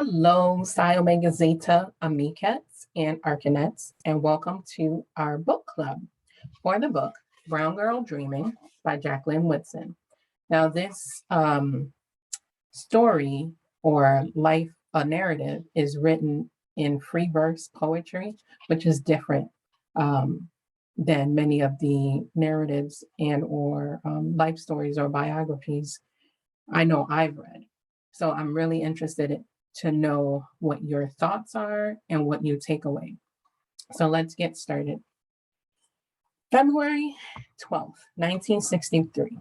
Hello, Omega Zeta Amikets and Arcanets, and welcome to our book club for the book Brown Girl Dreaming by Jacqueline Woodson. Now, this story or life narrative is written in free verse poetry, which is different um, than many of the narratives and or life stories or biographies I know I've read. So I'm really interested to know what your thoughts are and what you take away. So let's get started. February 12th, 1963.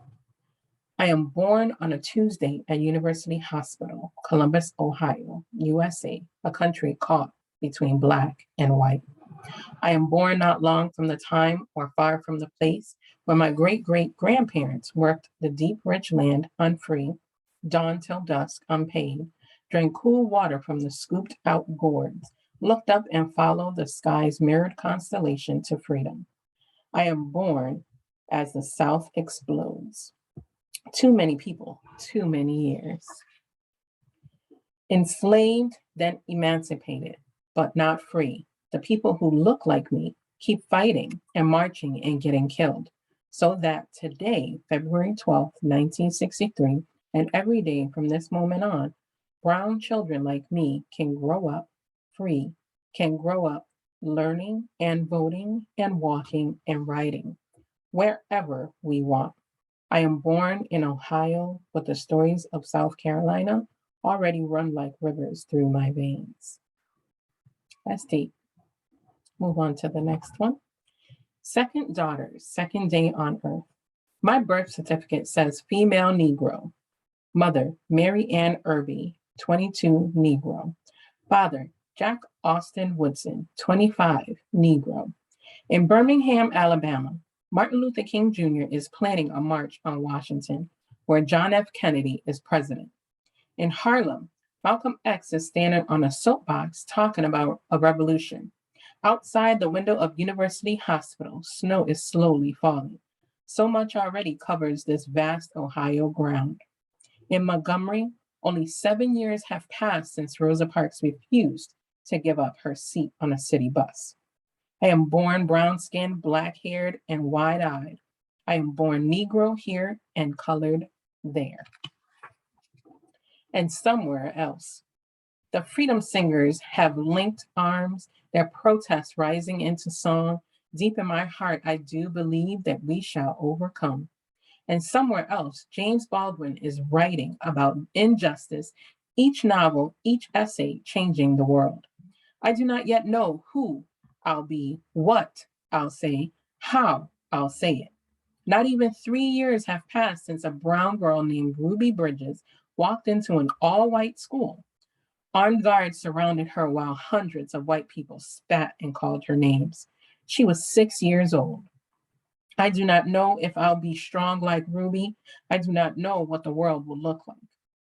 I am born on a Tuesday at University Hospital, Columbus, Ohio, USA, a country caught between Black and white. I am born not long from the time or far from the place where my great-great-grandparents worked the deep, rich land unfree, dawn till dusk, unpaid, drank cool water from the scooped out gourds, looked up and followed the sky's mirrored constellation to freedom. I am born as the South explodes. Too many people, too many years. Enslaved, then emancipated, but not free. The people who look like me keep fighting and marching and getting killed. So that today, February 12th, 1963, and every day from this moment on, brown children like me can grow up free, can grow up learning and voting and walking and writing wherever we want. I am born in Ohio, but the stories of South Carolina already run like rivers through my veins. That's deep. Move on to the next one. Second daughter, second day on earth. My birth certificate says female Negro. Mother, Mary Ann Irby, 22, Negro. Father, Jack Austin Woodson, 25, Negro. In Birmingham, Alabama, Martin Luther King Jr. is planning a march on Washington, where John F. Kennedy is president. In Harlem, Malcolm X is standing on a soapbox talking about a revolution. Outside the window of University Hospital, snow is slowly falling. So much already covers this vast Ohio ground. In Montgomery, only 7 years have passed since Rosa Parks refused to give up her seat on a city bus. I am born brown-skinned, black-haired, and wide-eyed. I am born Negro here and colored there. And somewhere else. The freedom singers have linked arms, their protests rising into song. Deep in my heart, I do believe that we shall overcome. And somewhere else, James Baldwin is writing about injustice, each novel, each essay changing the world. I do not yet know who I'll be, what I'll say, how I'll say it. Not even 3 years have passed since a brown girl named Ruby Bridges walked into an all-white school. Armed guards surrounded her while hundreds of white people spat and called her names. She was 6 years old. I do not know if I'll be strong like Ruby. I do not know what the world will look like.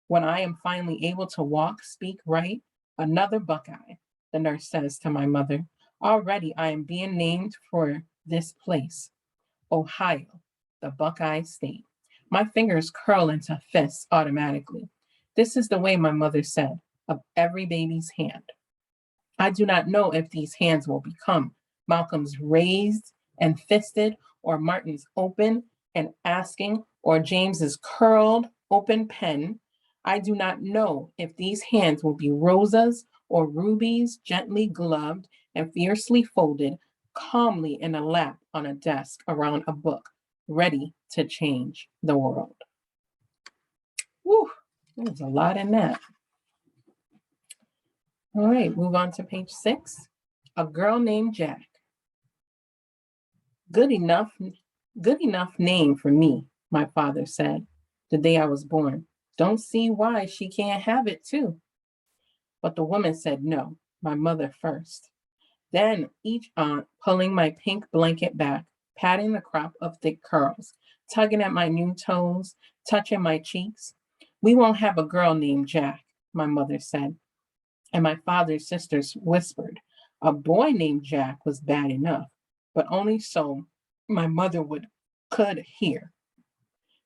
When I am finally able to walk, speak, write, another Buckeye, the nurse says to my mother. Already I am being named for this place, Ohio, the Buckeye State. My fingers curl into fists automatically. This is the way my mother said, of every baby's hand. I do not know if these hands will become Malcolm's raised and fisted, or Martin's open and asking, or James's curled open pen. I do not know if these hands will be Rosa's or Ruby's, gently gloved and fiercely folded, calmly in a lap on a desk around a book, ready to change the world. Whew, there's a lot in that. All right, move on to page 6. A girl named Jack. Good enough name for me, my father said the day I was born. Don't see why she can't have it too. But the woman said no, my mother first. Then each aunt pulling my pink blanket back, patting the crop of thick curls, tugging at my new toes, touching my cheeks. We won't have a girl named Jack, my mother said. And my father's sisters whispered, a boy named Jack was bad enough, but only so my mother could hear.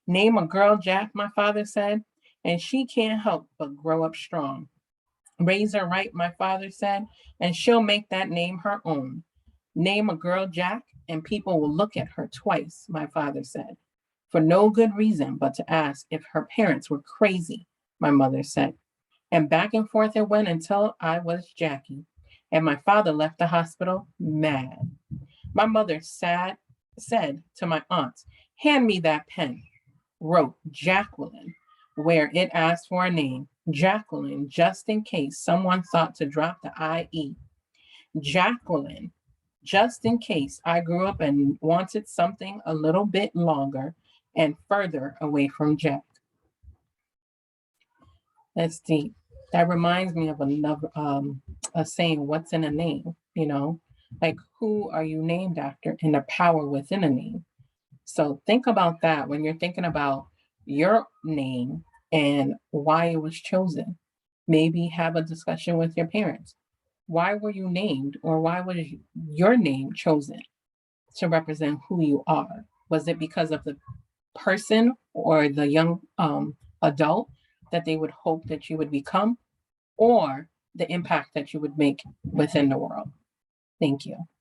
Name a girl Jack, my father said, and she can't help but grow up strong. Raise her right, my father said, and she'll make that name her own. Name a girl Jack, and people will look at her twice, my father said, for no good reason but to ask if her parents were crazy, my mother said. And back and forth it went until I was Jackie. And my father left the hospital mad. My mother said to my aunts, hand me that pen. Wrote Jacqueline where it asked for a name. Jacqueline, just in case someone thought to drop the IE. Jacqueline, just in case I grew up and wanted something a little bit longer and further away from Jack. That's deep. That reminds me of another a saying, what's in a name, like who are you named after and the power within a name. So think about that when you're thinking about your name and why it was chosen. Maybe have a discussion with your parents. Why were you named, or why was your name chosen to represent who you are? Was it because of the person or the young adult that they would hope that you would become, or the impact that you would make within the world? Thank you.